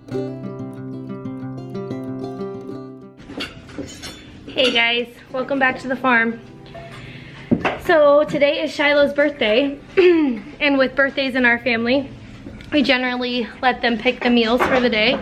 Hey guys, welcome back to the farm. So today is Shiloh's birthday, and with birthdays in our family, we generally let them pick the meals for the day.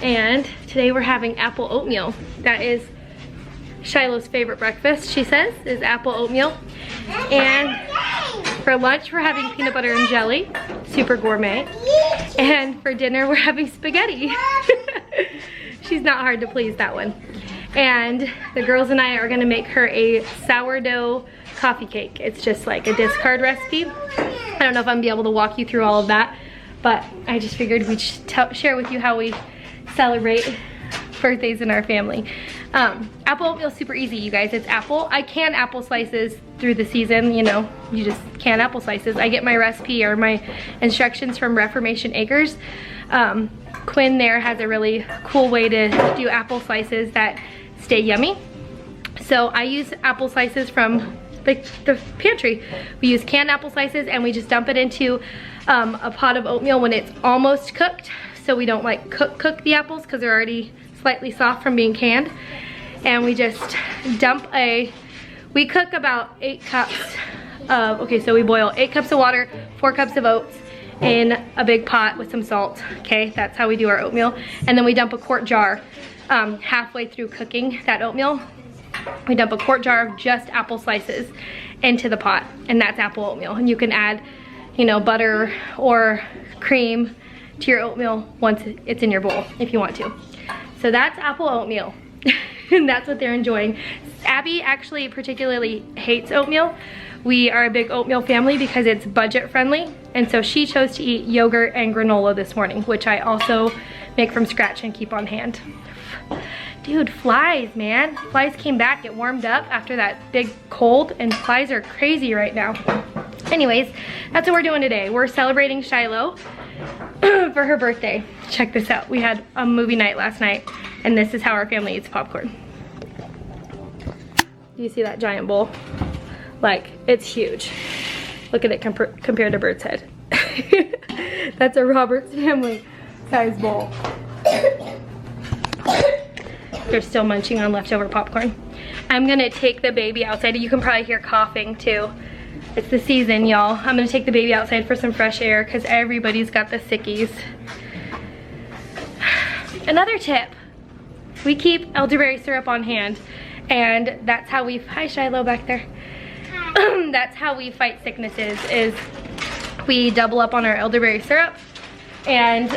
And today we're having apple oatmeal. That is Shiloh's favorite breakfast, she says, is apple oatmeal. And for lunch we're having peanut butter and jelly, super gourmet. And for dinner we're having spaghetti. She's not hard to please, that one. And the girls and I are gonna make her a sourdough coffee cake. It's just like a discard recipe. I don't know if I'm gonna be able to walk you through all of that, but I just figured we'd share with you how we celebrate birthdays in our family. Apple oatmeal is super easy, you guys. It's apple. I can apple slices through the season, you know, you just can apple slices. I get my recipe or my instructions from Reformation Acres. Quinn there has a really cool way to do apple slices that stay yummy. So I use apple slices from the pantry. We use canned apple slices and we just dump it into a pot of oatmeal when it's almost cooked, so we don't like cook the apples because they're already slightly soft from being canned. And we just we cook about 8 cups of, okay, so we boil 8 cups of water, 4 cups of oats in a big pot with some salt. Okay, that's how we do our oatmeal. And then we dump a quart jar halfway through cooking that oatmeal. We dump a quart jar of just apple slices into the pot, and that's apple oatmeal. And you can add, you know, butter or cream to your oatmeal once it's in your bowl if you want to. So that's apple oatmeal. And that's what they're enjoying. Abby actually particularly hates oatmeal. We are a big oatmeal family because it's budget friendly, and so she chose to eat yogurt and granola this morning, which I also make from scratch and keep on hand. Dude, flies, man. Flies came back, it warmed up after that big cold, and flies are crazy right now. Anyways, that's what we're doing today. We're celebrating Shiloh for her birthday. Check this out. We had a movie night last night, and this is how our family eats popcorn. Do you see that giant bowl? Like, it's huge. Look at it compared to Bert's head. That's a Roberts family size bowl. They're still munching on leftover popcorn. I'm gonna take the baby outside. You can probably hear coughing too. It's the season, y'all. I'm gonna take the baby outside for some fresh air because everybody's got the sickies. Another tip, we keep elderberry syrup on hand, and that's how we, hi Shiloh back there. That's how we fight sicknesses, is we double up on our elderberry syrup, and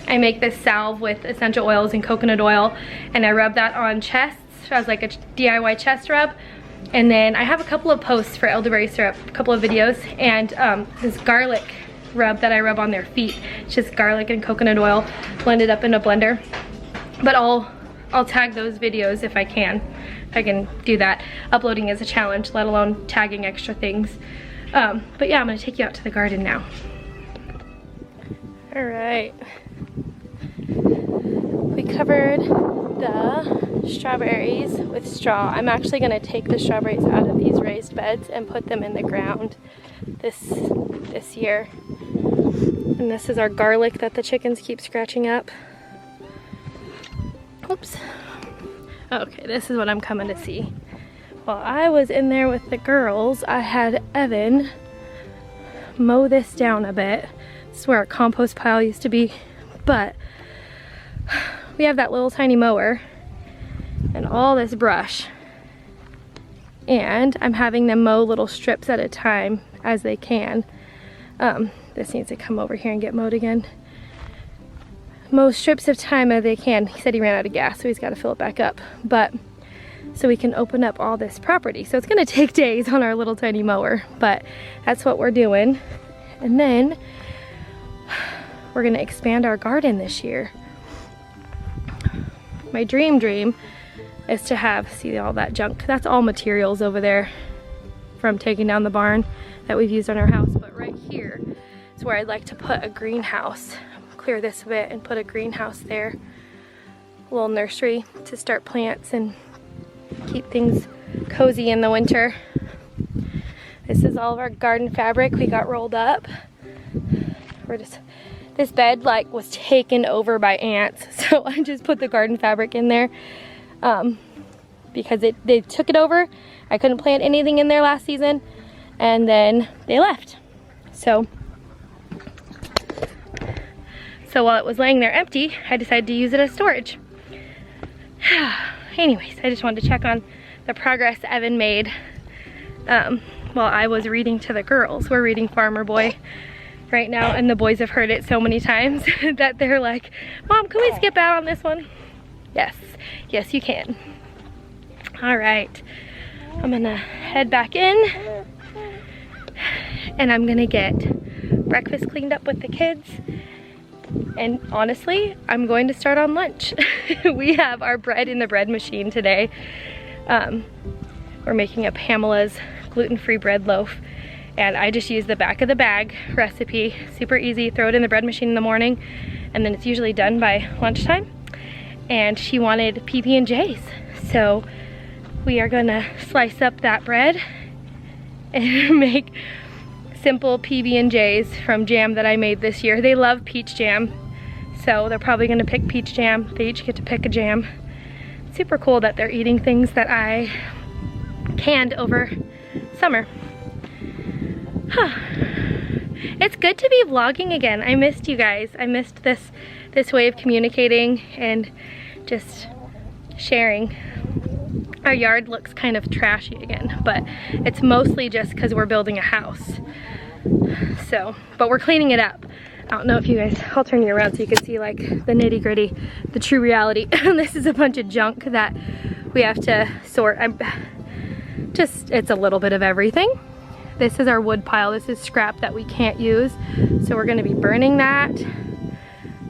I make this salve with essential oils and coconut oil, and I rub that on chests as like a DIY chest rub. And then I have a couple of posts for elderberry syrup, a couple of videos, and this garlic rub that I rub on their feet. It's just garlic and coconut oil blended up in a blender. But I'll tag those videos if I can. If I can do that. Uploading is a challenge, let alone tagging extra things. But yeah, I'm gonna take you out to the garden now. All right. We covered the strawberries with straw. I'm actually gonna take the strawberries out of these raised beds and put them in the ground this year. And this is our garlic that the chickens keep scratching up. Oops. Okay, this is what I'm coming to see. While I was in there with the girls, I had Evan mow this down a bit. This is where our compost pile used to be, but we have that little tiny mower and all this brush, and I'm having them mow little strips at a time as they can. This needs to come over here and get mowed again. Mow strips of time as they can. He said he ran out of gas, so he's got to fill it back up, but so we can open up all this property. So it's gonna take days on our little tiny mower, but that's what we're doing. And then we're gonna expand our garden this year. My dream is to have, see all that junk, that's all materials over there from taking down the barn that we've used on our house, but right here is where I'd like to put a greenhouse. Clear this a bit and put a greenhouse there. A little nursery to start plants and keep things cozy in the winter. This is all of our garden fabric we got rolled up. We're just this bed like was taken over by ants. So I just put the garden fabric in there because they took it over. I couldn't plant anything in there last season and then they left. So while it was laying there empty, I decided to use it as storage. Anyways, I just wanted to check on the progress Evan made while I was reading to the girls. We're reading Farmer Boy right now, and the boys have heard it so many times that they're like, Mom, can we skip out on this one? Yes, yes you can. All right, I'm gonna head back in and I'm gonna get breakfast cleaned up with the kids. And honestly, I'm going to start on lunch. We have our bread in the bread machine today. We're making a Pamela's gluten-free bread loaf. And I just use the back of the bag recipe. Super easy, throw it in the bread machine in the morning. And then it's usually done by lunchtime. And she wanted PB&Js. So we are gonna slice up that bread and make simple PB&Js from jam that I made this year. They love peach jam, so they're probably gonna pick peach jam. They each get to pick a jam. Super cool that they're eating things that I canned over summer. It's good to be vlogging again. I missed you guys. I missed this way of communicating and just sharing. Our yard looks kind of trashy again, but it's mostly just because we're building a house. So, but we're cleaning it up. I don't know if you guys, I'll turn you around so you can see like the nitty gritty, the true reality. This is a bunch of junk that we have to sort. It's a little bit of everything. This is our wood pile. This is scrap that we can't use. So we're gonna be burning that.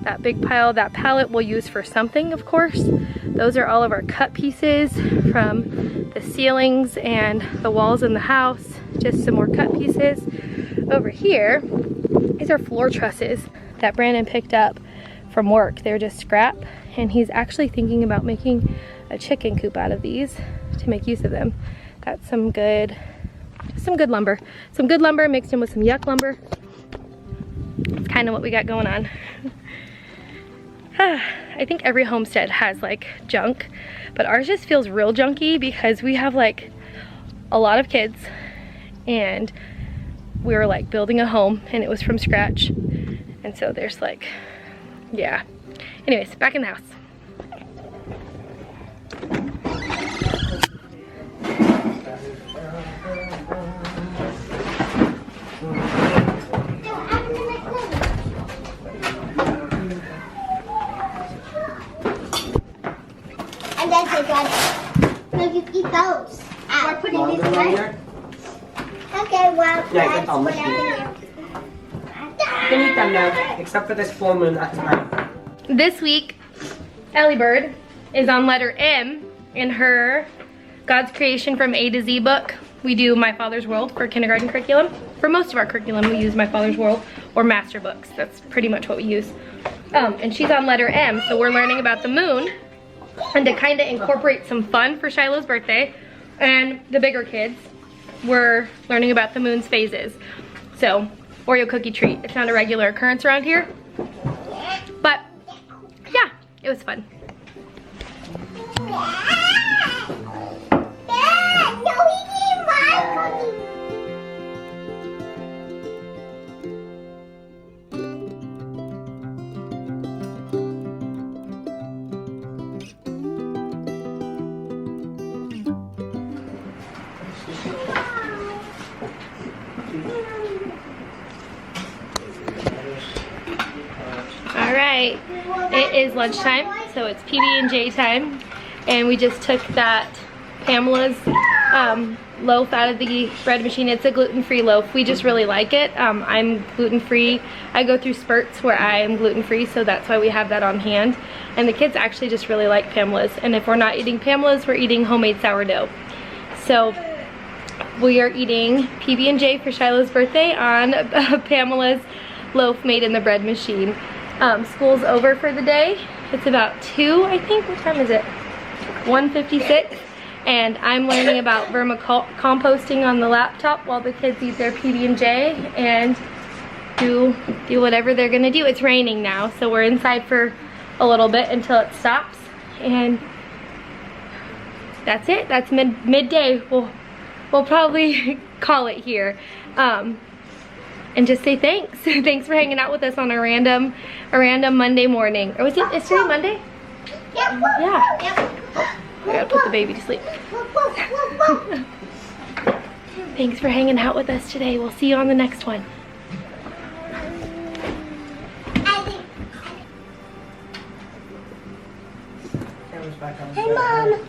That big pile, that pallet we'll use for something, of course. Those are all of our cut pieces from the ceilings and the walls in the house. Just some more cut pieces. Over here, these are floor trusses that Brandon picked up from work. They're just scrap, and he's actually thinking about making a chicken coop out of these to make use of them. Got some good lumber. Some good lumber mixed in with some yuck lumber. It's kind of what we got going on. I think every homestead has like junk, but ours just feels real junky because we have like a lot of kids and we were like building a home and it was from scratch. And so there's like, yeah. Anyways, back in the house. And then say, no, you eat those. We're putting these away. Okay, well, yeah, that's you can eat them now, except for this full moon at tonight. This week, Ellie Bird is on letter M in her God's Creation from A to Z book. We do My Father's World for kindergarten curriculum. For most of our curriculum, we use My Father's World or master books. That's pretty much what we use. And she's on letter M, so we're learning about the moon and to kind of incorporate some fun for Shiloh's birthday. And the bigger kids, we're learning about the moon's phases. So, Oreo cookie treat. It's not a regular occurrence around here, but yeah, it was fun. Alright, it is lunchtime, so it's PB&J time, and we just took that Pamela's loaf out of the bread machine. It's a gluten-free loaf. We just really like it. I'm gluten-free. I go through spurts where I am gluten-free, so that's why we have that on hand. And the kids actually just really like Pamela's, and if we're not eating Pamela's, we're eating homemade sourdough. So we are eating PB&J for Shiloh's birthday on Pamela's loaf made in the bread machine. School's over for the day. It's about 2, I think. What time is it? 1:56. And I'm learning about vermicomposting on the laptop while the kids eat their PB&J. And do whatever they're gonna do. It's raining now, so we're inside for a little bit until it stops, and that's it. That's midday. We'll probably call it here, and just say thanks. Thanks for hanging out with us on a random Monday morning. Or was it? Is today Monday? Yeah. I gotta put the baby to sleep. Thanks for hanging out with us today. We'll see you on the next one. Hey, Mom.